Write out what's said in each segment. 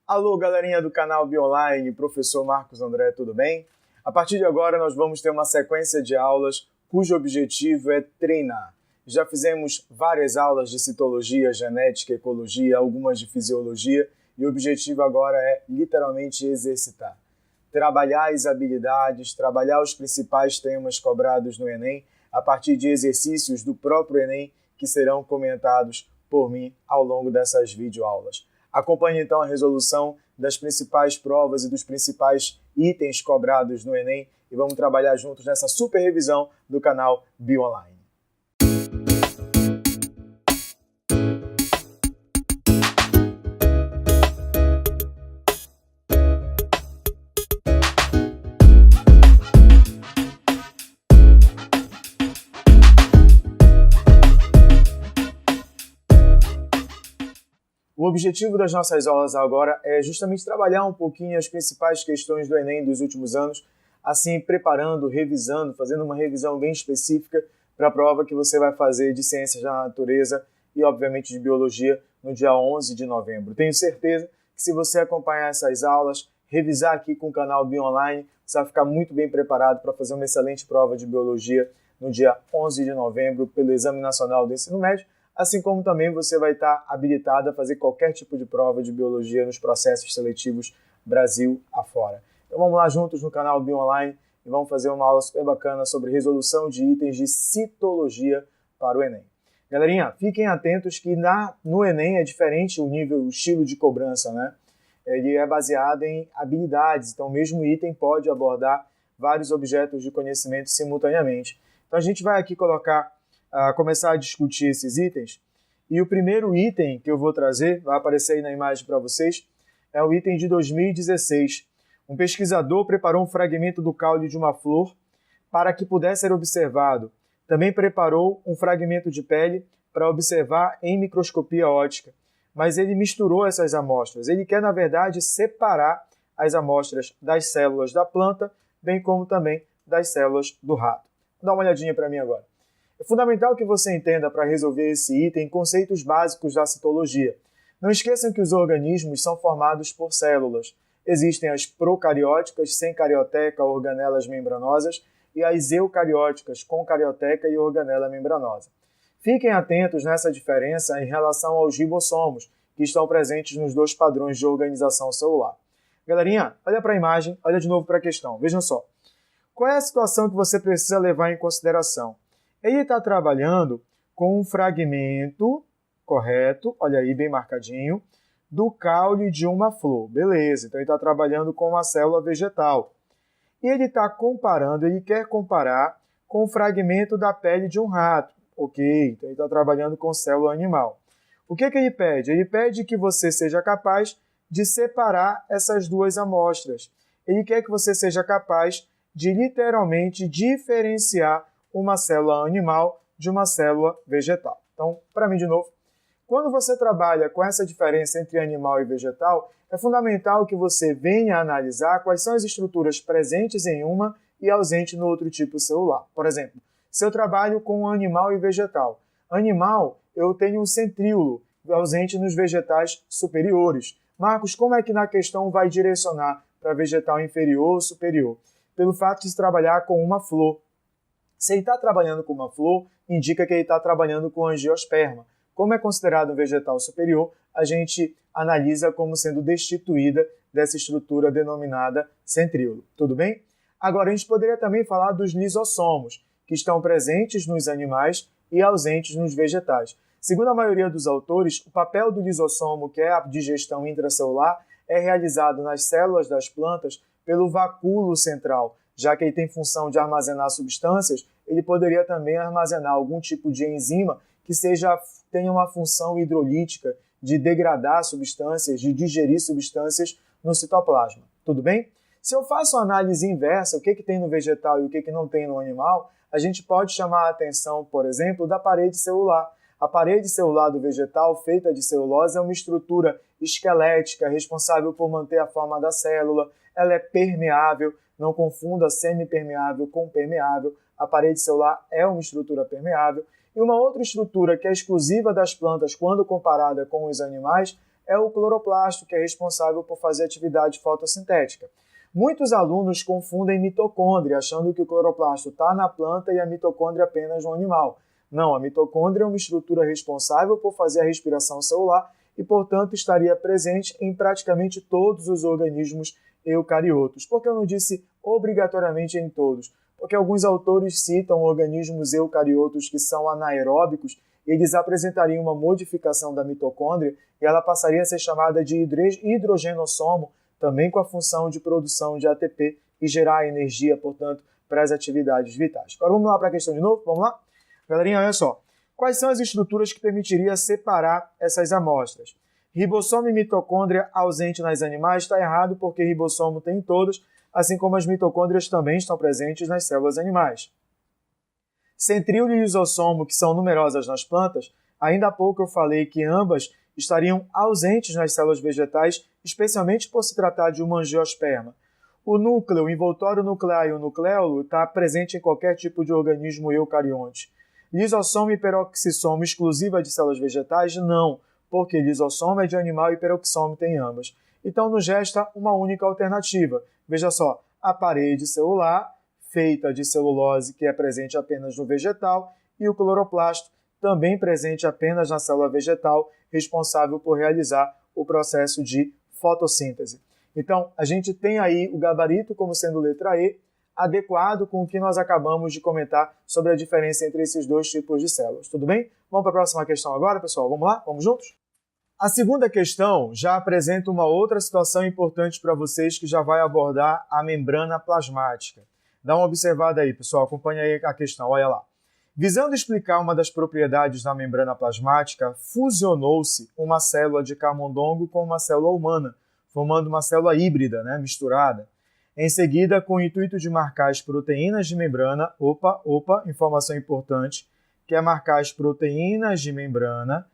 Alô, galerinha do canal Bionline, professor Marcos André, tudo bem? A partir de agora nós vamos ter uma sequência de aulas cujo objetivo é treinar. Já fizemos várias aulas de citologia, genética, ecologia, algumas de fisiologia e o objetivo agora é literalmente exercitar. Trabalhar as habilidades, trabalhar os principais temas cobrados no Enem a partir de exercícios do próprio Enem que serão comentados por mim ao longo dessas videoaulas. Acompanhe então a resolução das principais provas e dos principais itens cobrados no Enem e vamos trabalhar juntos nessa super revisão do canal Bionline. O objetivo das nossas aulas agora é justamente trabalhar um pouquinho as principais questões do Enem dos últimos anos, assim preparando, revisando, fazendo uma revisão bem específica para a prova que você vai fazer de Ciências da Natureza e, obviamente, de Biologia no dia 11 de novembro. Tenho certeza que se você acompanhar essas aulas, revisar aqui com o canal Bionline, você vai ficar muito bem preparado para fazer uma excelente prova de Biologia no dia 11 de novembro pelo Exame Nacional do Ensino Médio, assim como também você vai estar habilitado a fazer qualquer tipo de prova de biologia nos processos seletivos Brasil afora. Então vamos lá juntos no canal Bionline e vamos fazer uma aula super bacana sobre resolução de itens de citologia para o Enem. Galerinha, fiquem atentos que no Enem é diferente o nível, o estilo de cobrança, né? Ele é baseado em habilidades, então o mesmo item pode abordar vários objetos de conhecimento simultaneamente. Então a gente vai aqui começar a discutir esses itens. E o primeiro item que eu vou trazer, vai aparecer aí na imagem para vocês, é o item de 2016. Um pesquisador preparou um fragmento do caule de uma flor para que pudesse ser observado. Também preparou um fragmento de pele para observar em microscopia óptica. Mas ele misturou essas amostras. Ele quer, na verdade, separar as amostras das células da planta, bem como também das células do rato. Dá uma olhadinha para mim agora. É fundamental que você entenda para resolver esse item conceitos básicos da citologia. Não esqueçam que os organismos são formados por células. Existem as procarióticas, sem carioteca, organelas membranosas, e as eucarióticas, com carioteca e organela membranosa. Fiquem atentos nessa diferença em relação aos ribossomos, que estão presentes nos dois padrões de organização celular. Galerinha, olha para a imagem, olha de novo para a questão. Vejam só. Qual é a situação que você precisa levar em consideração? Ele está trabalhando com um fragmento, correto, olha aí, bem marcadinho, do caule de uma flor. Beleza, então ele está trabalhando com uma célula vegetal. E ele está comparando, ele quer comparar com o fragmento da pele de um rato. Ok, então ele está trabalhando com célula animal. O que ele pede? Ele pede que você seja capaz de separar essas duas amostras. Ele quer que você seja capaz de literalmente diferenciar uma célula animal de uma célula vegetal. Então, para mim de novo, quando você trabalha com essa diferença entre animal e vegetal, é fundamental que você venha analisar quais são as estruturas presentes em uma e ausentes no outro tipo celular. Por exemplo, se eu trabalho com animal e vegetal, animal eu tenho um centríolo ausente nos vegetais superiores. Marcos, como é que na questão vai direcionar para vegetal inferior ou superior? Pelo fato de se trabalhar com uma flor. Se ele está trabalhando com uma flor, indica que ele está trabalhando com angiosperma. Como é considerado um vegetal superior, a gente analisa como sendo destituída dessa estrutura denominada centríolo. Tudo bem? Agora, a gente poderia também falar dos lisossomos, que estão presentes nos animais e ausentes nos vegetais. Segundo a maioria dos autores, o papel do lisossomo, que é a digestão intracelular, é realizado nas células das plantas pelo vacúolo central. Já que ele tem função de armazenar substâncias, ele poderia também armazenar algum tipo de enzima que tenha uma função hidrolítica de degradar substâncias, de digerir substâncias no citoplasma. Tudo bem? Se eu faço a análise inversa, o que tem no vegetal e o que não tem no animal, a gente pode chamar a atenção, por exemplo, da parede celular. A parede celular do vegetal, feita de celulose, é uma estrutura esquelética responsável por manter a forma da célula. Ela é permeável, não confunda semipermeável com permeável. A parede celular é uma estrutura permeável. E uma outra estrutura que é exclusiva das plantas quando comparada com os animais é o cloroplasto, que é responsável por fazer atividade fotossintética. Muitos alunos confundem mitocôndria, achando que o cloroplasto está na planta e a mitocôndria apenas no animal. Não, a mitocôndria é uma estrutura responsável por fazer a respiração celular e, portanto, estaria presente em praticamente todos os organismos eucariotos. Por que eu não disse obrigatoriamente em todos? Porque alguns autores citam organismos eucariotos que são anaeróbicos e eles apresentariam uma modificação da mitocôndria e ela passaria a ser chamada de hidrogenossomo, também com a função de produção de ATP e gerar energia, portanto, para as atividades vitais. Agora vamos lá para a questão de novo? Vamos lá? Galerinha, olha só. Quais são as estruturas que permitiriam separar essas amostras? Ribossomo e mitocôndria ausente nas animais está errado porque ribossomo tem em todas, assim como as mitocôndrias também estão presentes nas células animais. Centríolo e lisossomo, que são numerosas nas plantas, ainda há pouco eu falei que ambas estariam ausentes nas células vegetais, especialmente por se tratar de uma angiosperma. O núcleo, o envoltório nuclear e o nucleolo está presente em qualquer tipo de organismo eucarionte. Lisossomo e peroxissomo exclusiva de células vegetais? Não, porque lisossomo é de animal e peroxissomo tem ambas. Então nos resta uma única alternativa. Veja só, a parede celular, feita de celulose, que é presente apenas no vegetal, e o cloroplasto, também presente apenas na célula vegetal, responsável por realizar o processo de fotossíntese. Então, a gente tem aí o gabarito como sendo letra E, adequado com o que nós acabamos de comentar sobre a diferença entre esses dois tipos de células. Tudo bem? Vamos para a próxima questão agora, pessoal? Vamos lá? Vamos juntos? A segunda questão já apresenta uma outra situação importante para vocês que já vai abordar a membrana plasmática. Dá uma observada aí, pessoal. Acompanha aí a questão, olha lá. Visando explicar uma das propriedades da membrana plasmática, fusionou-se uma célula de camundongo com uma célula humana, formando uma célula híbrida, misturada. Em seguida, com o intuito de marcar as proteínas de membrana, informação importante, que é marcar as proteínas de membrana,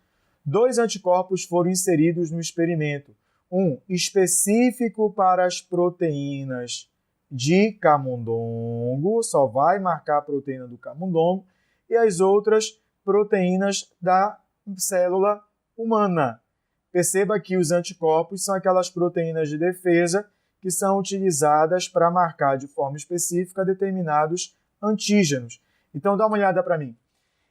2 anticorpos foram inseridos no experimento. Um específico para as proteínas de camundongo, só vai marcar a proteína do camundongo, e as outras proteínas da célula humana. Perceba que os anticorpos são aquelas proteínas de defesa que são utilizadas para marcar de forma específica determinados antígenos. Então, dá uma olhada para mim.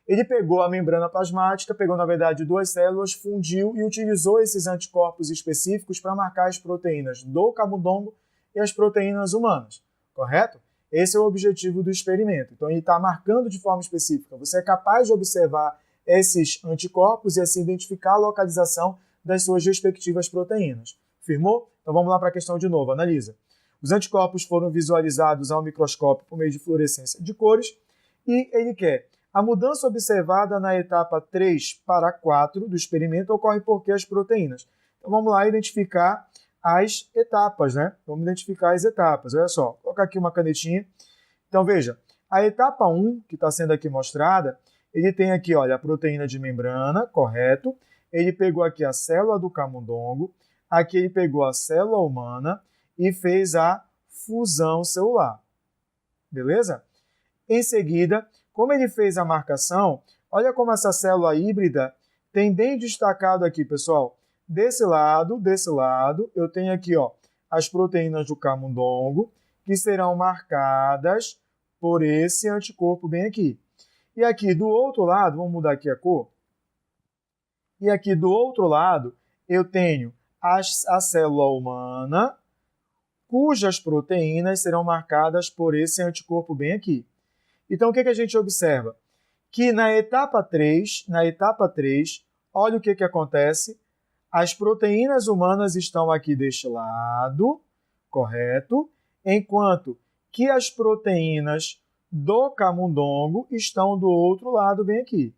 Ele pegou a membrana plasmática, pegou, na verdade, 2 células, fundiu e utilizou esses anticorpos específicos para marcar as proteínas do camundongo e as proteínas humanas, correto? Esse é o objetivo do experimento. Então, ele está marcando de forma específica. Você é capaz de observar esses anticorpos e assim identificar a localização das suas respectivas proteínas. Firmou? Então vamos lá para a questão de novo, analisa. Os anticorpos foram visualizados ao microscópio por meio de fluorescência de cores e ele quer a mudança observada na etapa 3 para 4 do experimento ocorre porque as proteínas. Então vamos lá identificar as etapas, Vamos identificar as etapas. Olha só, vou colocar aqui uma canetinha. Então veja, a etapa 1, que está sendo aqui mostrada, ele tem aqui, olha, a proteína de membrana, correto? Ele pegou aqui a célula do camundongo, aqui ele pegou a célula humana e fez a fusão celular. Beleza? Em seguida, como ele fez a marcação, olha como essa célula híbrida tem bem destacado aqui, pessoal. Desse lado, eu tenho aqui, as proteínas do camundongo, que serão marcadas por esse anticorpo bem aqui. E aqui do outro lado, vamos mudar aqui a cor. E aqui do outro lado, eu tenho a célula humana, cujas proteínas serão marcadas por esse anticorpo bem aqui. Então, o que a gente observa? Que na etapa 3, olha o que acontece. As proteínas humanas estão aqui deste lado, correto? Enquanto que as proteínas do camundongo estão do outro lado, bem aqui.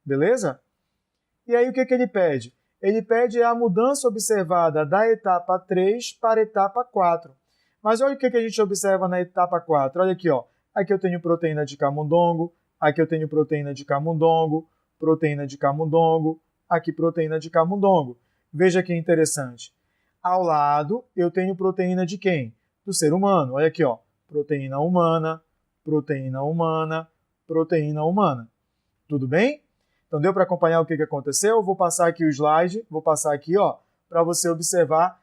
Beleza? E aí o que ele pede? Ele pede a mudança observada da etapa 3 para a etapa 4. Mas olha o que a gente observa na etapa 4. Olha aqui, aqui eu tenho proteína de camundongo, aqui eu tenho proteína de camundongo, aqui proteína de camundongo. Veja que interessante. Ao lado, eu tenho proteína de quem? Do ser humano. Olha aqui, proteína humana, proteína humana, proteína humana. Tudo bem? Então deu para acompanhar o que aconteceu? Eu vou passar aqui o slide, vou passar aqui, ó, para você observar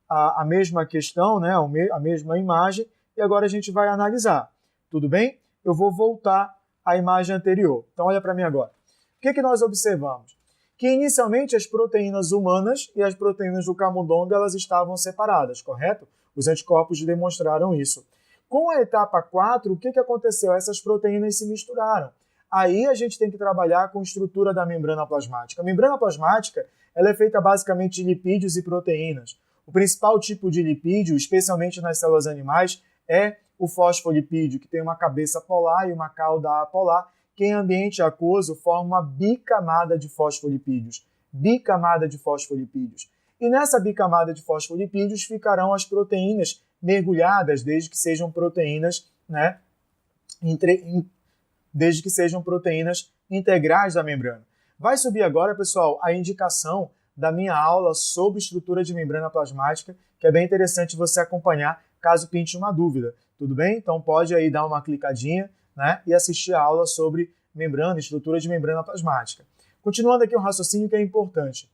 a mesma questão, né, a mesma imagem, e agora a gente vai analisar. Tudo bem? Eu vou voltar à imagem anterior. Então olha para mim agora. O que nós observamos? Que inicialmente as proteínas humanas e as proteínas do camundongo elas estavam separadas, correto? Os anticorpos demonstraram isso. Com a etapa 4, o que aconteceu? Essas proteínas se misturaram. Aí a gente tem que trabalhar com a estrutura da membrana plasmática. A membrana plasmática ela é feita basicamente de lipídios e proteínas. O principal tipo de lipídio, especialmente nas células animais, é o fosfolipídio, que tem uma cabeça polar e uma cauda apolar, que em ambiente aquoso forma uma bicamada de fosfolipídios. Bicamada de fosfolipídios. E nessa bicamada de fosfolipídios ficarão as proteínas mergulhadas, desde que sejam proteínas, né, desde que sejam proteínas integrais da membrana. Vai subir agora, pessoal, a indicação da minha aula sobre estrutura de membrana plasmática, que é bem interessante você acompanhar caso pinte uma dúvida. Tudo bem? Então pode aí dar uma clicadinha, né, e assistir a aula sobre membrana, estrutura de membrana plasmática. Continuando aqui um raciocínio que é importante.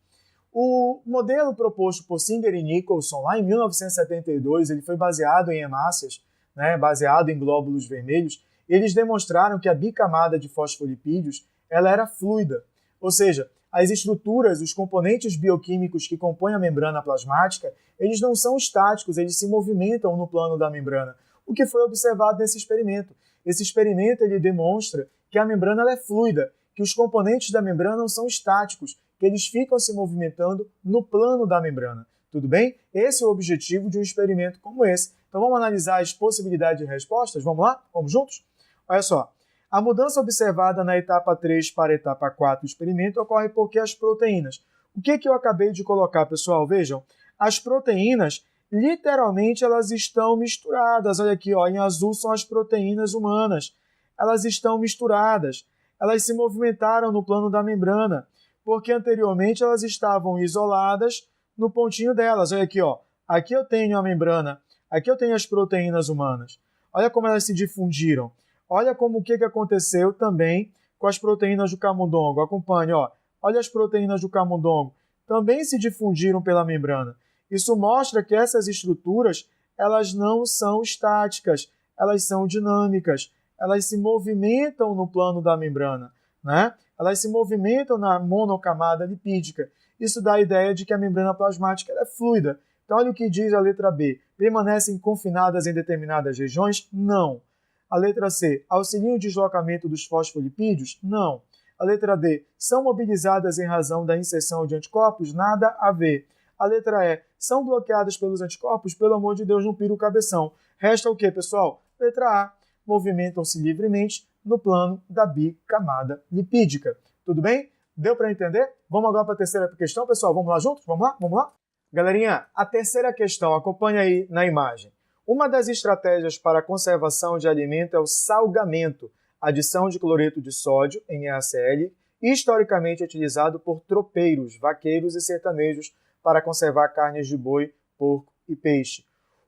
O modelo proposto por Singer e Nicholson lá em 1972, ele foi baseado em hemácias, né, baseado em glóbulos vermelhos. Eles demonstraram que a bicamada de fosfolipídios ela era fluida, ou seja, as estruturas, os componentes bioquímicos que compõem a membrana plasmática, eles não são estáticos, eles se movimentam no plano da membrana, o que foi observado nesse experimento. Esse experimento ele demonstra que a membrana ela é fluida, que os componentes da membrana não são estáticos, que eles ficam se movimentando no plano da membrana. Tudo bem? Esse é o objetivo de um experimento como esse. Então vamos analisar as possibilidades de respostas? Vamos lá? Vamos juntos? Olha só. A mudança observada na etapa 3 para a etapa 4 do experimento ocorre porque as proteínas. O que eu acabei de colocar, pessoal? Vejam, as proteínas, literalmente, elas estão misturadas. Olha aqui, ó, em azul são as proteínas humanas. Elas estão misturadas. Elas se movimentaram no plano da membrana, porque anteriormente elas estavam isoladas no pontinho delas. Olha aqui, ó. Aqui eu tenho a membrana, aqui eu tenho as proteínas humanas. Olha como elas se difundiram. Olha como o que aconteceu também com as proteínas do camundongo. Acompanhe, ó. Olha as proteínas do camundongo. Também se difundiram pela membrana. Isso mostra que essas estruturas, elas não são estáticas, elas são dinâmicas. Elas se movimentam no plano da membrana, né? Elas se movimentam na monocamada lipídica. Isso dá a ideia de que a membrana plasmática é fluida. Então, olha o que diz a letra B. Permanecem confinadas em determinadas regiões? Não. A letra C, auxiliam o deslocamento dos fosfolipídios? Não. A letra D, são mobilizadas em razão da inserção de anticorpos? Nada a ver. A letra E, são bloqueadas pelos anticorpos? Pelo amor de Deus, não pira o cabeção. Resta o quê, pessoal? Letra A, movimentam-se livremente no plano da bicamada lipídica. Tudo bem? Deu para entender? Vamos agora para a terceira questão, pessoal? Vamos lá juntos? Vamos lá? Vamos lá? Galerinha, a terceira questão, acompanha aí na imagem. Uma das estratégias para a conservação de alimento é o salgamento, adição de cloreto de sódio, NaCl, historicamente utilizado por tropeiros, vaqueiros e sertanejos para conservar carnes de boi, porco e peixe.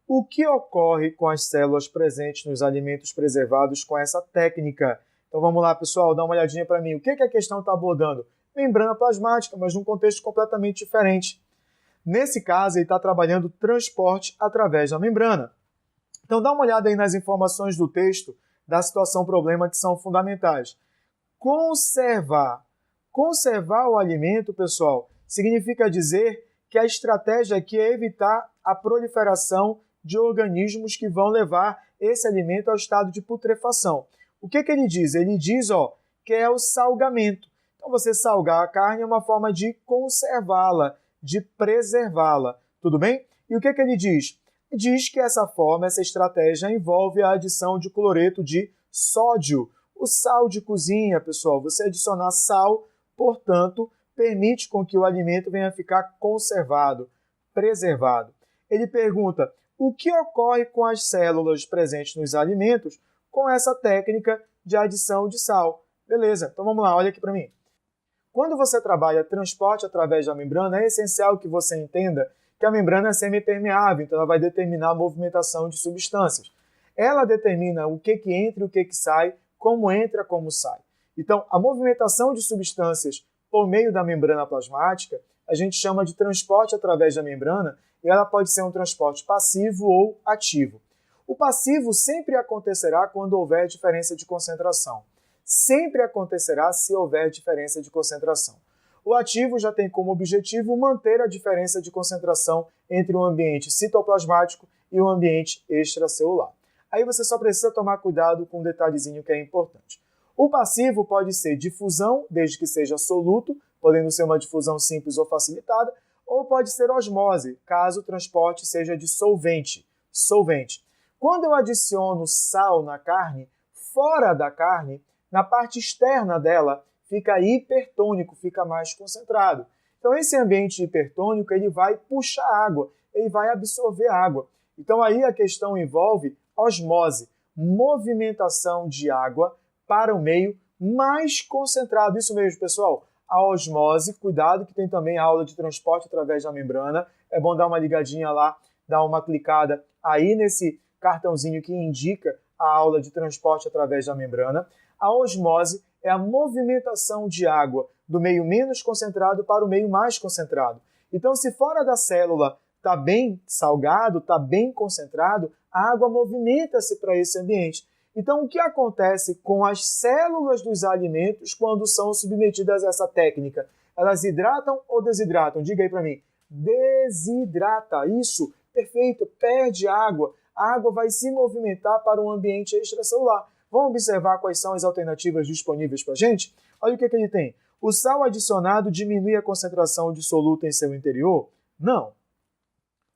O que ocorre com as células presentes nos alimentos preservados com essa técnica? Então vamos lá, pessoal, dá uma olhadinha para mim. O que a questão está abordando? Membrana plasmática, mas num contexto completamente diferente. Nesse caso, ele está trabalhando transporte através da membrana. Então dá uma olhada aí nas informações do texto da situação-problema que são fundamentais. Conservar. Conservar o alimento, pessoal, significa dizer que a estratégia aqui é evitar a proliferação de organismos que vão levar esse alimento ao estado de putrefação. O que ele diz? Ele diz que é o salgamento. Então, você salgar a carne é uma forma de conservá-la, de preservá-la. Tudo bem? E o que ele diz? Diz que essa forma, essa estratégia envolve a adição de cloreto de sódio. O sal de cozinha, pessoal, você adicionar sal, portanto, permite com que o alimento venha a ficar conservado, preservado. Ele pergunta, o que ocorre com as células presentes nos alimentos com essa técnica de adição de sal? Beleza, então vamos lá, olha aqui para mim. Quando você trabalha transporte através da membrana, é essencial que você entenda que a membrana é semipermeável, então ela vai determinar a movimentação de substâncias. Ela determina o que entra e o que sai, como entra, como sai. Então, a movimentação de substâncias por meio da membrana plasmática, a gente chama de transporte através da membrana, e ela pode ser um transporte passivo ou ativo. O passivo sempre acontecerá quando houver diferença de concentração. Sempre acontecerá se houver diferença de concentração. O ativo já tem como objetivo manter a diferença de concentração entre o ambiente citoplasmático e o ambiente extracelular. Aí você só precisa tomar cuidado com um detalhezinho que é importante. O passivo pode ser difusão, desde que seja soluto, podendo ser uma difusão simples ou facilitada, ou pode ser osmose, caso o transporte seja de solvente. Quando eu adiciono sal na carne, fora da carne, na parte externa dela, fica hipertônico, fica mais concentrado. Então esse ambiente hipertônico ele vai puxar água, ele vai absorver água. Então aí a questão envolve osmose, movimentação de água para o meio mais concentrado. Isso mesmo, pessoal. A osmose, cuidado que tem também a aula de transporte através da membrana. É bom dar uma ligadinha lá, dar uma clicada aí nesse cartãozinho que indica a aula de transporte através da membrana. A osmose é a movimentação de água do meio menos concentrado para o meio mais concentrado. Então, se fora da célula está bem salgado, está bem concentrado, a água movimenta-se para esse ambiente. Então, o que acontece com as células dos alimentos quando são submetidas a essa técnica? Elas hidratam ou desidratam? Diga aí para mim. Desidrata, isso, perfeito, perde água. A água vai se movimentar para um ambiente extracelular. Vamos observar quais são as alternativas disponíveis para a gente? Olha o que ele tem. O sal adicionado diminui a concentração de soluto em seu interior? Não.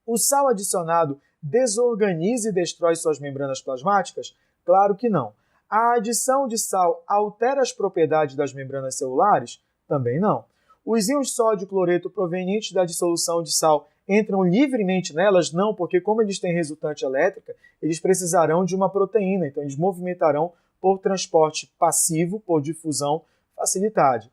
O sal adicionado desorganiza e destrói suas membranas plasmáticas? Claro que não. A adição de sal altera as propriedades das membranas celulares? Também não. Os íons sódio e cloreto provenientes da dissolução de sal entram livremente nelas? Não, porque como eles têm resultante elétrica, eles precisarão de uma proteína, então eles movimentarão por transporte passivo, por difusão facilitada.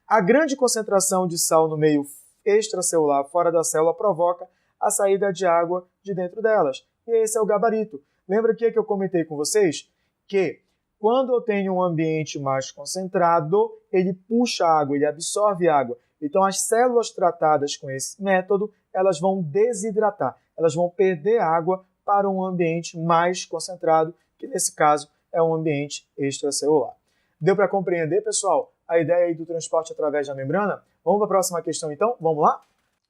A grande concentração de sal no meio extracelular, fora da célula, provoca a saída de água de dentro delas. E esse é o gabarito. Lembra que eu comentei com vocês? Que quando eu tenho um ambiente mais concentrado, ele puxa água, ele absorve água. Então, as células tratadas com esse método, elas vão desidratar, elas vão perder água para um ambiente mais concentrado, que nesse caso é um ambiente extracelular. Deu para compreender, pessoal, a ideia aí do transporte através da membrana? Vamos para a próxima questão, então? Vamos lá?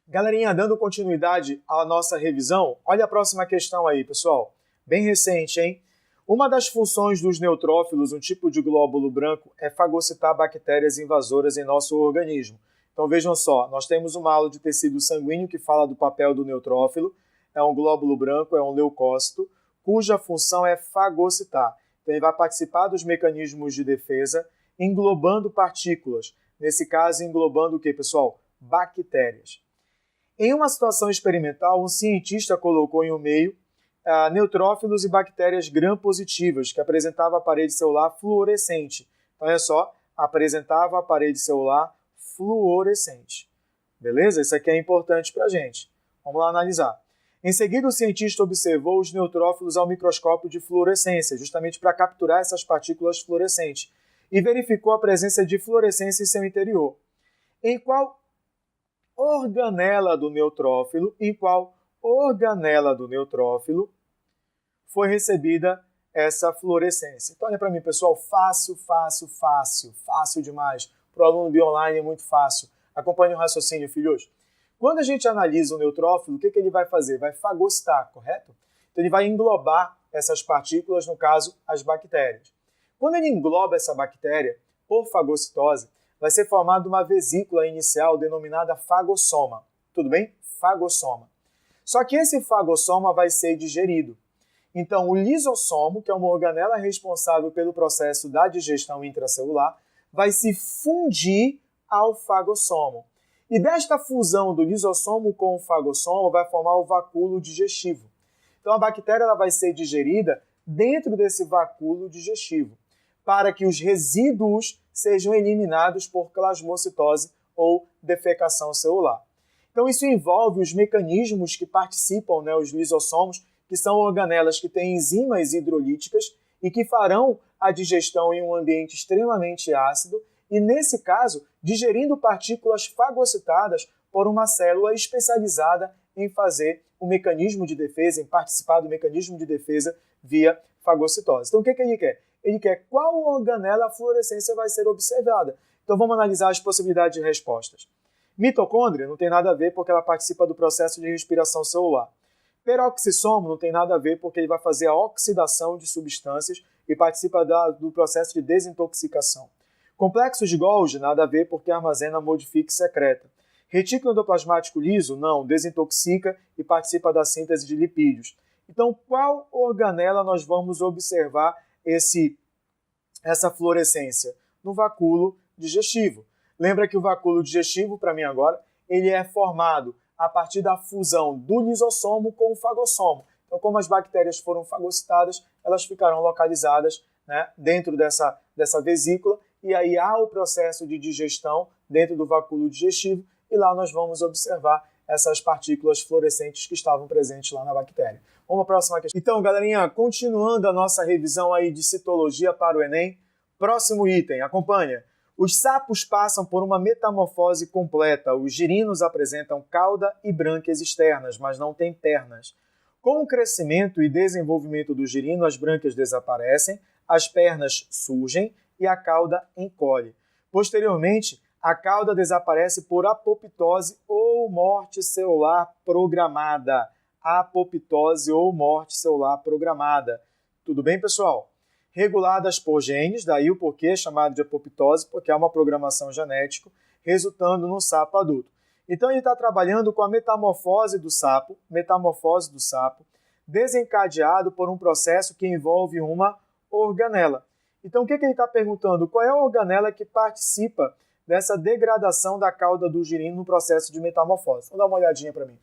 Galerinha, dando continuidade à nossa revisão, olha a próxima questão aí, pessoal. Bem recente, hein? Uma das funções dos neutrófilos, um tipo de glóbulo branco, é fagocitar bactérias invasoras em nosso organismo. Então vejam só, nós temos uma aula de tecido sanguíneo que fala do papel do neutrófilo, é um glóbulo branco, é um leucócito, cuja função é fagocitar. Então ele vai participar dos mecanismos de defesa, englobando partículas. Nesse caso, englobando o que, pessoal? Bactérias. Em uma situação experimental, um cientista colocou em um meio neutrófilos e bactérias gram-positivas, que apresentavam a parede celular fluorescente. Então, olha só, apresentava a parede celular fluorescente. Beleza? Isso aqui é importante para a gente. Vamos lá analisar. Em seguida, o cientista observou os neutrófilos ao microscópio de fluorescência, justamente para capturar essas partículas fluorescentes, e verificou a presença de fluorescência em seu interior. Em qual organela do neutrófilo, foi recebida essa fluorescência? Então, olha para mim, pessoal, fácil demais. Para o aluno bioonline é muito fácil. Acompanhe o raciocínio, filhos. Quando a gente analisa o neutrófilo, o que ele vai fazer? Vai fagocitar, correto? Então, ele vai englobar essas partículas, no caso, as bactérias. Quando ele engloba essa bactéria, por fagocitose, vai ser formada uma vesícula inicial denominada fagossoma. Tudo bem? Fagossoma. Só que esse fagossoma vai ser digerido. Então, o lisossomo, que é uma organela responsável pelo processo da digestão intracelular, vai se fundir ao fagossomo. E desta fusão do lisossomo com o fagossomo vai formar o vacúolo digestivo. Então, a bactéria ela vai ser digerida dentro desse vacúolo digestivo, para que os resíduos sejam eliminados por plasmocitose ou defecação celular. Então, isso envolve os mecanismos que participam, os lisossomos, que são organelas que têm enzimas hidrolíticas e que farão a digestão em um ambiente extremamente ácido e, nesse caso, digerindo partículas fagocitadas por uma célula especializada em fazer o mecanismo de defesa, em participar do mecanismo de defesa via fagocitose. Então, o que ele quer? Ele quer qual organela a fluorescência vai ser observada. Então, vamos analisar as possibilidades de respostas. Mitocôndria não tem nada a ver porque ela participa do processo de respiração celular. Peroxissomo não tem nada a ver porque ele vai fazer a oxidação de substâncias e participa do processo de desintoxicação. Complexo de Golgi, nada a ver porque armazena, modifica e secreta. Retículo endoplasmático liso, não, desintoxica e participa da síntese de lipídios. Então, qual organela nós vamos observar essa fluorescência? No vacúolo digestivo. Lembra que o vacúolo digestivo, para mim agora, ele é formado a partir da fusão do lisossomo com o fagossomo. Então, como as bactérias foram fagocitadas, elas ficarão localizadas, né, dentro dessa vesícula, e aí há o processo de digestão dentro do vacúolo digestivo, e lá nós vamos observar essas partículas fluorescentes que estavam presentes lá na bactéria. Vamos à próxima questão. Então, galerinha, continuando a nossa revisão aí de citologia para o Enem, próximo item, acompanha. Os sapos passam por uma metamorfose completa. Os girinos apresentam cauda e brânquias externas, mas não têm pernas. Com o crescimento e desenvolvimento do girino, as brânquias desaparecem, as pernas surgem e a cauda encolhe. Posteriormente, a cauda desaparece por apoptose ou morte celular programada. Apoptose ou morte celular programada. Tudo bem, pessoal? Reguladas por genes, daí o porquê é chamado de apoptose, porque é uma programação genética, resultando no sapo adulto. Então ele está trabalhando com a metamorfose do sapo, desencadeado por um processo que envolve uma organela. Então o que ele está perguntando? Qual é a organela que participa dessa degradação da cauda do girino no processo de metamorfose? Vamos dar uma olhadinha para mim.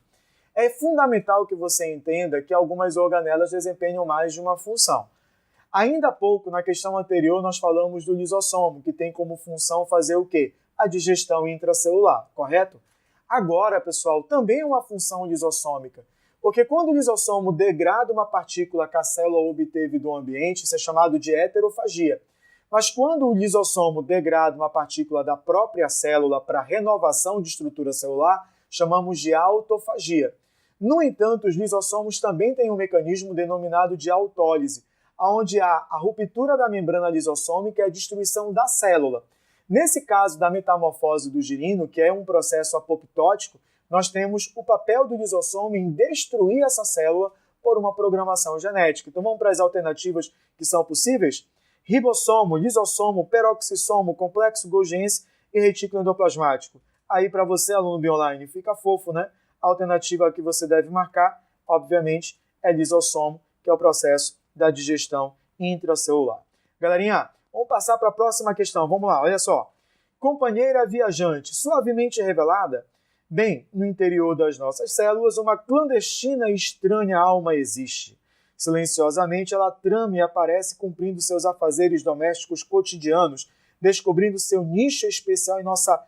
É fundamental que você entenda que algumas organelas desempenham mais de uma função. Ainda há pouco, na questão anterior, nós falamos do lisossomo, que tem como função fazer o quê? A digestão intracelular, correto? Agora, pessoal, também é uma função lisossômica, porque quando o lisossomo degrada uma partícula que a célula obteve do ambiente, isso é chamado de heterofagia. Mas quando o lisossomo degrada uma partícula da própria célula para renovação de estrutura celular, chamamos de autofagia. No entanto, os lisossomos também têm um mecanismo denominado de autólise, onde há a ruptura da membrana lisossômica e a destruição da célula. Nesse caso da metamorfose do girino, que é um processo apoptótico, nós temos o papel do lisossomo em destruir essa célula por uma programação genética. Então vamos para as alternativas que são possíveis? Ribossomo, lisossomo, peroxissomo, complexo golgiense e retículo endoplasmático. Aí para você, aluno bioonline, fica fofo, né? A alternativa que você deve marcar, obviamente, é lisossomo, que é o processo da digestão intracelular. Galerinha, vamos passar para a próxima questão. Vamos lá, olha só. Companheira viajante, suavemente revelada? Bem, no interior das nossas células, uma clandestina e estranha alma existe. Silenciosamente, ela trama e aparece cumprindo seus afazeres domésticos cotidianos, descobrindo seu nicho especial em nossa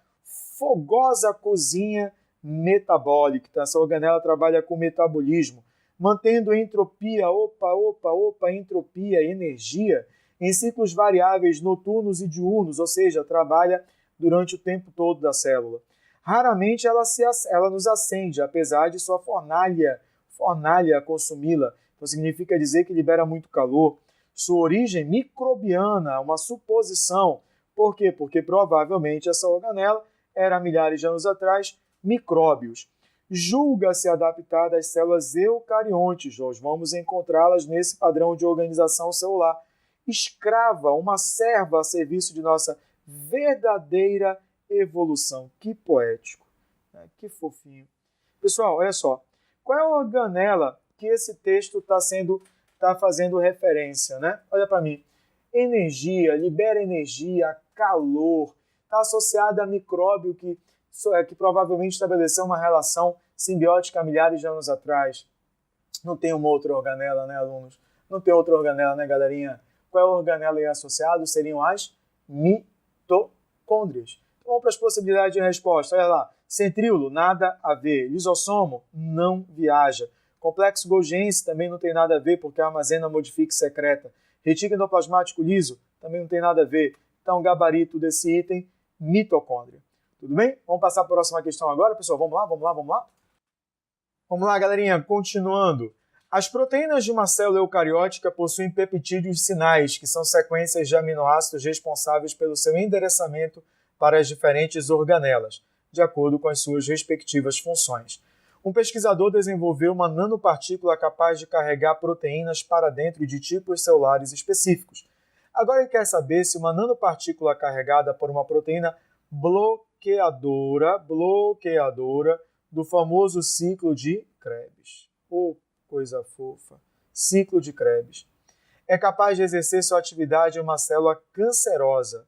fogosa cozinha metabólica. Então, essa organela trabalha com metabolismo, mantendo entropia, entropia, energia, em ciclos variáveis noturnos e diurnos, ou seja, trabalha durante o tempo todo da célula. Raramente ela nos acende, apesar de sua fornalha consumi-la. Então significa dizer que libera muito calor. Sua origem microbiana, uma suposição. Por quê? Porque provavelmente essa organela era, milhares de anos atrás, micróbios. Julga-se adaptada às células eucariontes. Nós vamos encontrá-las nesse padrão de organização celular. Escrava, uma serva a serviço de nossa verdadeira evolução. Que poético, né? Que fofinho. Pessoal, olha só. Qual é a organela que esse texto está fazendo referência, né? Olha para mim. Energia, libera energia, calor. Está associada a micróbio que provavelmente estabeleceu uma relação simbiótica há milhares de anos atrás. Não tem uma outra organela, né, alunos? Não tem outra organela, né, galerinha? Qual é a organela aí associada? Seriam as mitocôndrias. Então, vamos para as possibilidades de resposta. Olha lá. Centríolo, nada a ver. Lisossomo, não viaja. Complexo golgiense também não tem nada a ver porque armazena, modifica e secreta. Retículo endoplasmático liso também não tem nada a ver. Então, gabarito desse item, mitocôndria. Tudo bem? Vamos passar para a próxima questão agora, pessoal? Vamos lá? Vamos lá, galerinha. Continuando. As proteínas de uma célula eucariótica possuem peptídeos sinais, que são sequências de aminoácidos responsáveis pelo seu endereçamento para as diferentes organelas, de acordo com as suas respectivas funções. Um pesquisador desenvolveu uma nanopartícula capaz de carregar proteínas para dentro de tipos celulares específicos. Agora ele quer saber se uma nanopartícula carregada por uma proteína bloqueadora do famoso ciclo de Krebs. Oh, coisa fofa. Ciclo de Krebs. É capaz de exercer sua atividade em uma célula cancerosa,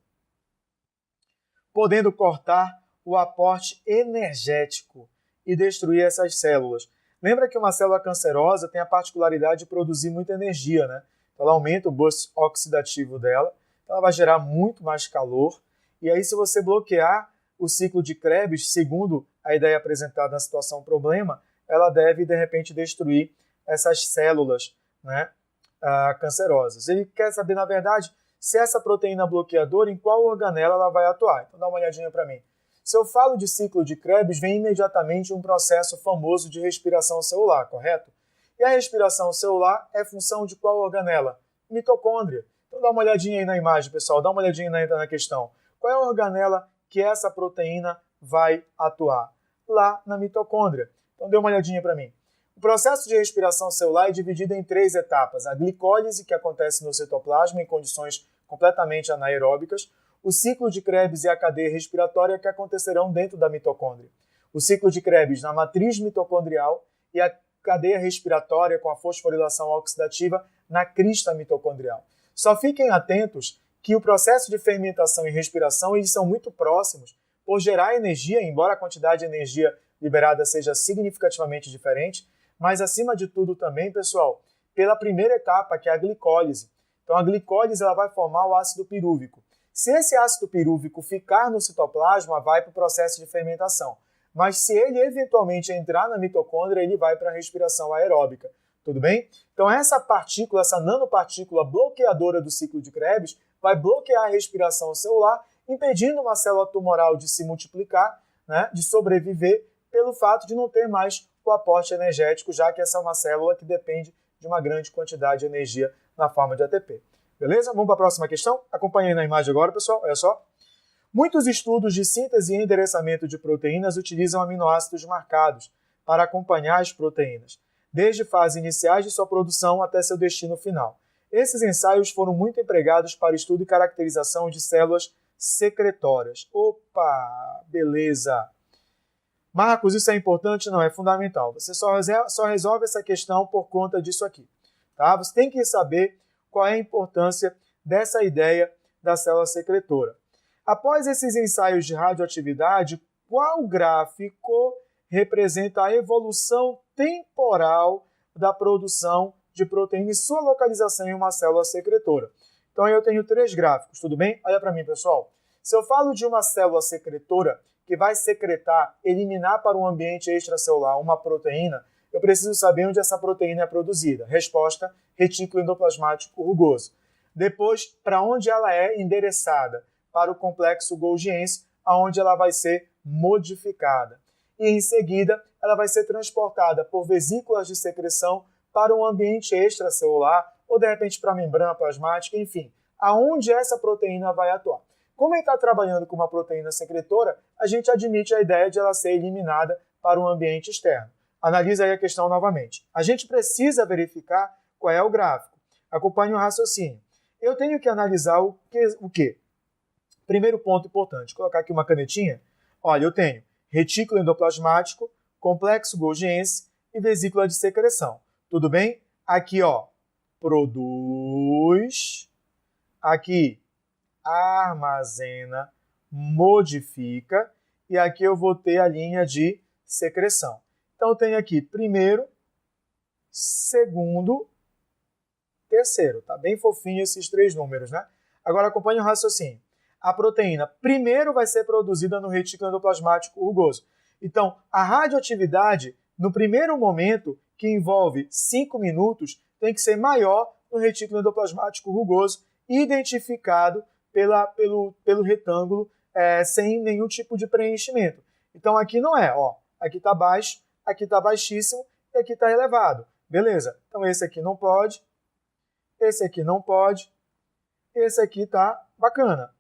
podendo cortar o aporte energético e destruir essas células. Lembra que uma célula cancerosa tem a particularidade de produzir muita energia, né? Então ela aumenta o burst oxidativo dela, então ela vai gerar muito mais calor, e aí se você bloquear o ciclo de Krebs, segundo a ideia apresentada na situação problema, ela deve, de repente, destruir essas células, né, cancerosas. Ele quer saber, na verdade, se essa proteína bloqueadora, em qual organela ela vai atuar. Então dá uma olhadinha para mim. Se eu falo de ciclo de Krebs, vem imediatamente um processo famoso de respiração celular, correto? E a respiração celular é função de qual organela? Mitocôndria. Então dá uma olhadinha aí na imagem, pessoal, dá uma olhadinha na questão. Qual é a organela que essa proteína vai atuar? Lá na mitocôndria. Então dê uma olhadinha para mim. O processo de respiração celular é dividido em 3 etapas. A glicólise, que acontece no citoplasma em condições completamente anaeróbicas, o ciclo de Krebs e a cadeia respiratória que acontecerão dentro da mitocôndria. O ciclo de Krebs na matriz mitocondrial e a cadeia respiratória com a fosforilação oxidativa na crista mitocondrial. Só fiquem atentos que o processo de fermentação e respiração eles são muito próximos por gerar energia, embora a quantidade de energia liberada seja significativamente diferente, mas acima de tudo também, pessoal, pela primeira etapa, que é a glicólise. Então a glicólise ela vai formar o ácido pirúvico. Se esse ácido pirúvico ficar no citoplasma, vai para o processo de fermentação. Mas se ele eventualmente entrar na mitocôndria, ele vai para a respiração aeróbica. Tudo bem? Então essa partícula, essa nanopartícula bloqueadora do ciclo de Krebs, vai bloquear a respiração celular, impedindo uma célula tumoral de se multiplicar, né, de sobreviver, pelo fato de não ter mais o aporte energético, já que essa é uma célula que depende de uma grande quantidade de energia na forma de ATP. Beleza? Vamos para a próxima questão? Acompanhe aí na imagem agora, pessoal. Olha só. Muitos estudos de síntese e endereçamento de proteínas utilizam aminoácidos marcados para acompanhar as proteínas, desde fases iniciais de sua produção até seu destino final. Esses ensaios foram muito empregados para estudo e caracterização de células secretórias. Opa, beleza! Marcos, isso é importante? Não, é fundamental. Você só resolve essa questão por conta disso aqui. Tá? Você tem que saber qual é a importância dessa ideia da célula secretora. Após esses ensaios de radioatividade, qual gráfico representa a evolução temporal da produção de proteína e sua localização em uma célula secretora? Então eu tenho 3 gráficos, tudo bem? Olha para mim, pessoal. Se eu falo de uma célula secretora que vai secretar, eliminar para o ambiente extracelular uma proteína, eu preciso saber onde essa proteína é produzida. Resposta, retículo endoplasmático rugoso. Depois, para onde ela é endereçada? Para o complexo golgiense, aonde ela vai ser modificada. E em seguida, ela vai ser transportada por vesículas de secreção para um ambiente extracelular, ou de repente para a membrana plasmática, enfim, aonde essa proteína vai atuar. Como ele está trabalhando com uma proteína secretora, a gente admite a ideia de ela ser eliminada para um ambiente externo. Analisa aí a questão novamente. A gente precisa verificar qual é o gráfico. Acompanhe o raciocínio. Eu tenho que analisar o quê? Primeiro ponto importante, colocar aqui uma canetinha. Olha, eu tenho retículo endoplasmático, complexo golgiense e vesícula de secreção. Tudo bem? Aqui, ó, produz. Aqui, armazena, modifica. E aqui eu vou ter a linha de secreção. Então, eu tenho aqui primeiro, segundo, terceiro. Tá bem fofinho esses 3 números, né? Agora, acompanhe o raciocínio. A proteína primeiro vai ser produzida no retículo endoplasmático rugoso. Então, a radioatividade, no primeiro momento, que envolve 5 minutos, tem que ser maior no retículo endoplasmático rugoso, identificado pelo retângulo sem nenhum tipo de preenchimento. Então aqui não é, ó, aqui está baixo, aqui está baixíssimo e aqui está elevado. Beleza, então esse aqui não pode, esse aqui não pode, esse aqui está bacana.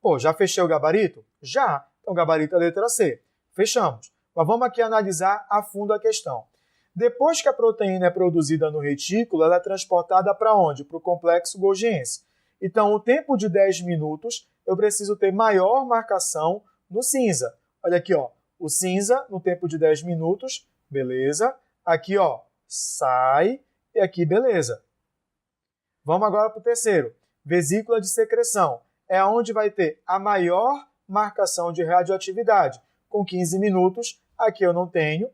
Pô, já fechei o gabarito? Já. Então gabarito é a letra C. Fechamos. Mas vamos aqui analisar a fundo a questão. Depois que a proteína é produzida no retículo, ela é transportada para onde? Para o complexo golgiense. Então, o tempo de 10 minutos, eu preciso ter maior marcação no cinza. Olha aqui, ó, o cinza no tempo de 10 minutos, beleza. Aqui, ó, sai e aqui, beleza. Vamos agora para o terceiro. Vesícula de secreção. É onde vai ter a maior marcação de radioatividade. Com 15 minutos, aqui eu não tenho.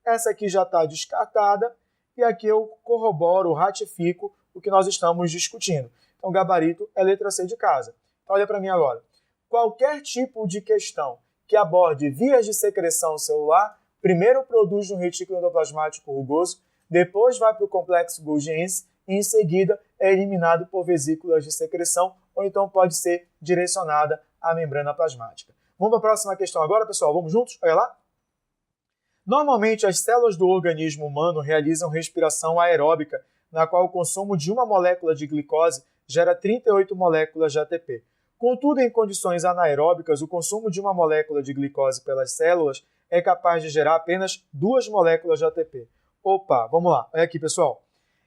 Essa aqui já está descartada. E aqui eu corroboro, ratifico o que nós estamos discutindo. Então, gabarito é letra C de casa. Então, olha para mim agora. Qualquer tipo de questão que aborde vias de secreção celular, primeiro produz um retículo endoplasmático rugoso, depois vai para o complexo golgiense e, em seguida, é eliminado por vesículas de secreção, ou então pode ser direcionada à membrana plasmática. Vamos para a próxima questão agora, pessoal? Vamos juntos? Olha lá. Normalmente, as células do organismo humano realizam respiração aeróbica, na qual o consumo de uma molécula de glicose gera 38 moléculas de ATP. Contudo, em condições anaeróbicas, o consumo de uma molécula de glicose pelas células é capaz de gerar apenas 2 moléculas de ATP. Opa, vamos lá. Olha aqui, pessoal.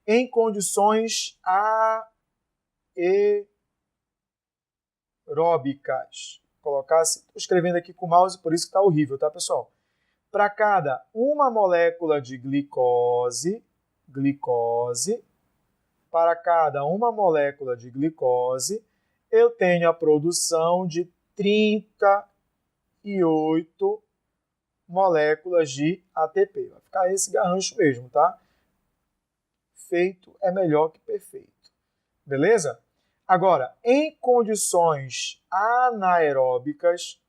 Em condições aeróbicas. Estou escrevendo aqui com o mouse, por isso que está horrível, tá, pessoal? Para cada uma molécula de glicose, para cada uma molécula de glicose, eu tenho a produção de 38 moléculas de ATP. Vai ficar esse garrancho mesmo, tá? Feito é melhor que perfeito. Beleza? Agora, em condições anaeróbicas,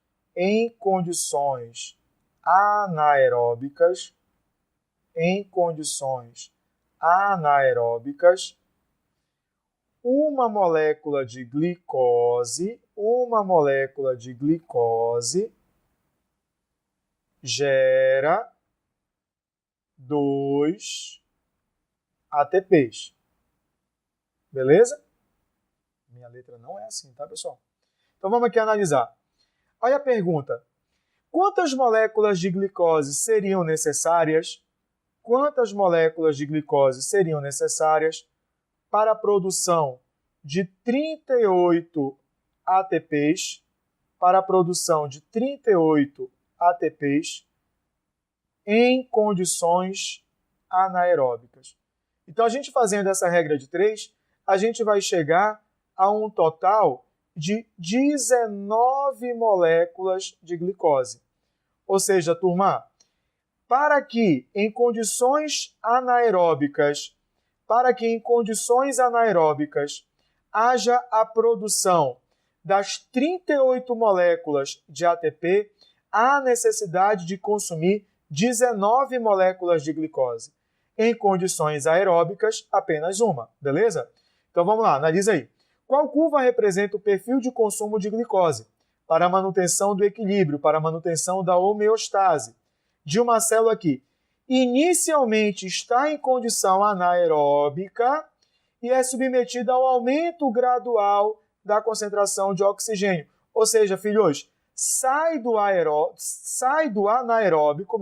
uma molécula de glicose gera 2 ATPs. Beleza? Minha letra não é assim, tá, pessoal? Então vamos aqui analisar. Olha a pergunta. Quantas moléculas de glicose seriam necessárias? Quantas moléculas de glicose seriam necessárias para a produção de 38 ATPs, em condições anaeróbicas? Então, a gente fazendo essa regra de 3, a gente vai chegar a um total de 19 moléculas de glicose. Ou seja, turma, para que em condições anaeróbicas haja a produção das 38 moléculas de ATP, há necessidade de consumir 19 moléculas de glicose. Em condições aeróbicas, apenas uma, beleza? Então vamos lá, analisa aí. Qual curva representa o perfil de consumo de glicose para a manutenção do equilíbrio, para a manutenção da homeostase de uma célula que inicialmente está em condição anaeróbica e é submetida ao aumento gradual da concentração de oxigênio? Ou seja, filhos, sai do anaeróbico,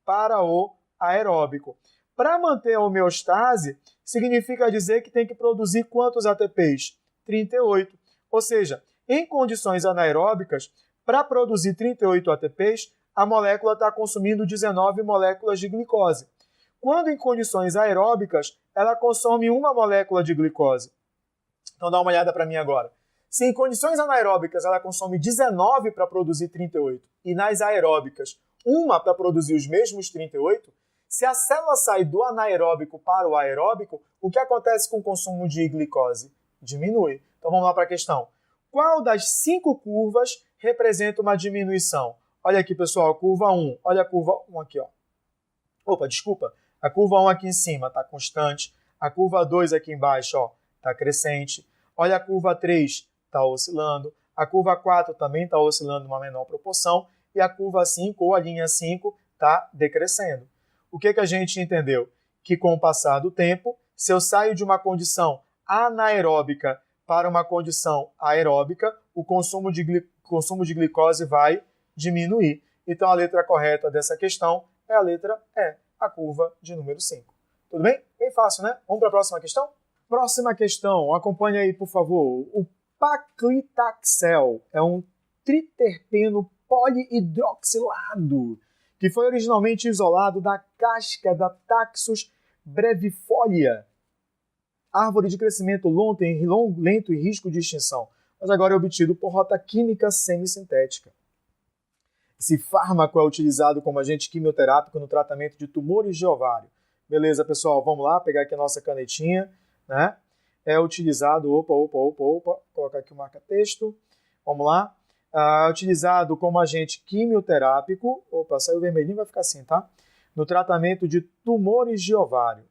para o aeróbico. Para manter a homeostase, significa dizer que tem que produzir quantos ATPs? 38. Ou seja, em condições anaeróbicas, para produzir 38 ATPs, a molécula está consumindo 19 moléculas de glicose. Quando em condições aeróbicas, ela consome uma molécula de glicose. Então dá uma olhada para mim agora. Se em condições anaeróbicas ela consome 19 para produzir 38 e nas aeróbicas uma para produzir os mesmos 38, se a célula sai do anaeróbico para o aeróbico, o que acontece com o consumo de glicose? Diminui. Então vamos lá para a questão. Qual das 5 curvas representa uma diminuição? Olha aqui, pessoal, a curva 1. Olha a curva 1 aqui, ó. Opa, desculpa. A curva 1 aqui em cima está constante, a curva 2 aqui embaixo está crescente, olha a curva 3 está oscilando, a curva 4 também está oscilando uma menor proporção e a curva 5 ou a linha 5 está decrescendo. O que a gente entendeu? Que com o passar do tempo, se eu saio de uma condição anaeróbica para uma condição aeróbica, o consumo de glicose vai diminuir. Então a letra correta dessa questão é a letra E, a curva de número 5. Tudo bem? Bem fácil, né? Vamos para a próxima questão? Próxima questão, acompanhe aí, por favor. O paclitaxel é um triterpeno polihidroxilado que foi originalmente isolado da casca da Taxus brevifolia, árvore de crescimento lento e risco de extinção, mas agora é obtido por rota química semissintética. Esse fármaco é utilizado como agente quimioterápico no tratamento de tumores de ovário. Beleza, pessoal? Vamos lá, pegar aqui a nossa canetinha, né? É utilizado, colocar aqui o marca-texto, vamos lá. É utilizado como agente quimioterápico, saiu vermelhinho, vai ficar assim, tá? No tratamento de tumores de ovário,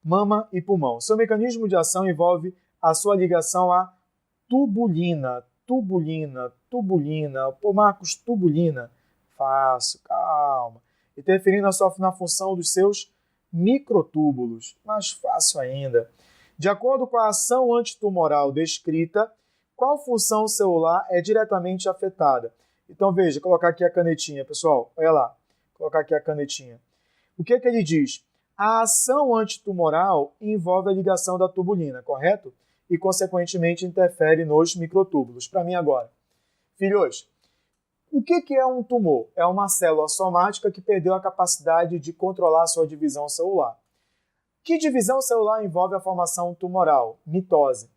mama e pulmão. Seu mecanismo de ação envolve a sua ligação à tubulina. Pô, Marcos, tubulina. Fácil, calma. Interferindo na função dos seus microtúbulos. Mais fácil ainda. De acordo com a ação antitumoral descrita, qual função celular é diretamente afetada? Então, veja, colocar aqui a canetinha, pessoal. Olha lá, colocar aqui a canetinha. O que ele diz? A ação antitumoral envolve a ligação da tubulina, correto? E, consequentemente, interfere nos microtúbulos. Para mim agora. Filhos, o que é um tumor? É uma célula somática que perdeu a capacidade de controlar a sua divisão celular. Que divisão celular envolve a formação tumoral? Mitose.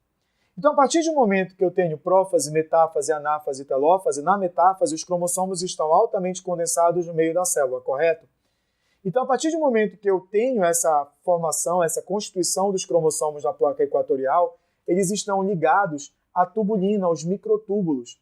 Então, a partir do momento que eu tenho prófase, metáfase, anáfase e telófase, na metáfase os cromossomos estão altamente condensados no meio da célula, correto? Então, a partir do momento que eu tenho essa formação, essa constituição dos cromossomos na placa equatorial, eles estão ligados à tubulina, aos microtúbulos.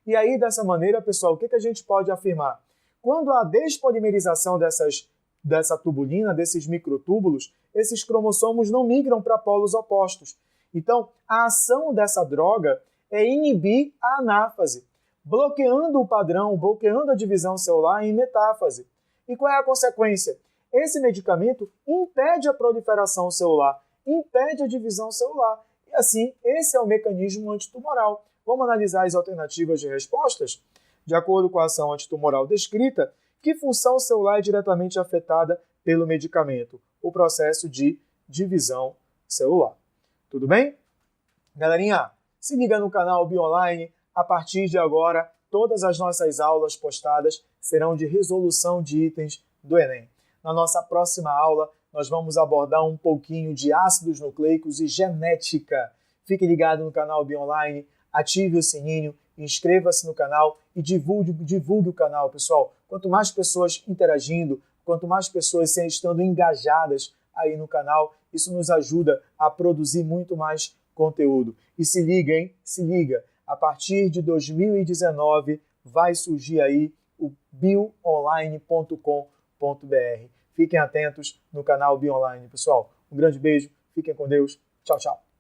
E aí, dessa maneira, pessoal, o que a gente pode afirmar? Quando há despolimerização dessa tubulina, desses microtúbulos, esses cromossomos não migram para polos opostos. Então, a ação dessa droga é inibir a anáfase, bloqueando o padrão, bloqueando a divisão celular em metáfase. E qual é a consequência? Esse medicamento impede a proliferação celular, impede a divisão celular. E assim, esse é o mecanismo antitumoral. Vamos analisar as alternativas de respostas? De acordo com a ação antitumoral descrita, que função celular é diretamente afetada pelo medicamento? O processo de divisão celular. Tudo bem? Galerinha, se liga no canal BioOnline. A partir de agora, todas as nossas aulas postadas serão de resolução de itens do Enem. Na nossa próxima aula, nós vamos abordar um pouquinho de ácidos nucleicos e genética. Fique ligado no canal BioOnline, ative o sininho, inscreva-se no canal e divulgue o canal, pessoal. Quanto mais pessoas interagindo, quanto mais pessoas estando engajadas aí no canal, isso nos ajuda a produzir muito mais conteúdo. E se liga, hein? Se liga. A partir de 2019 vai surgir aí o bioonline.com.br. Fiquem atentos no canal BioOnline, pessoal. Um grande beijo, fiquem com Deus. Tchau, tchau.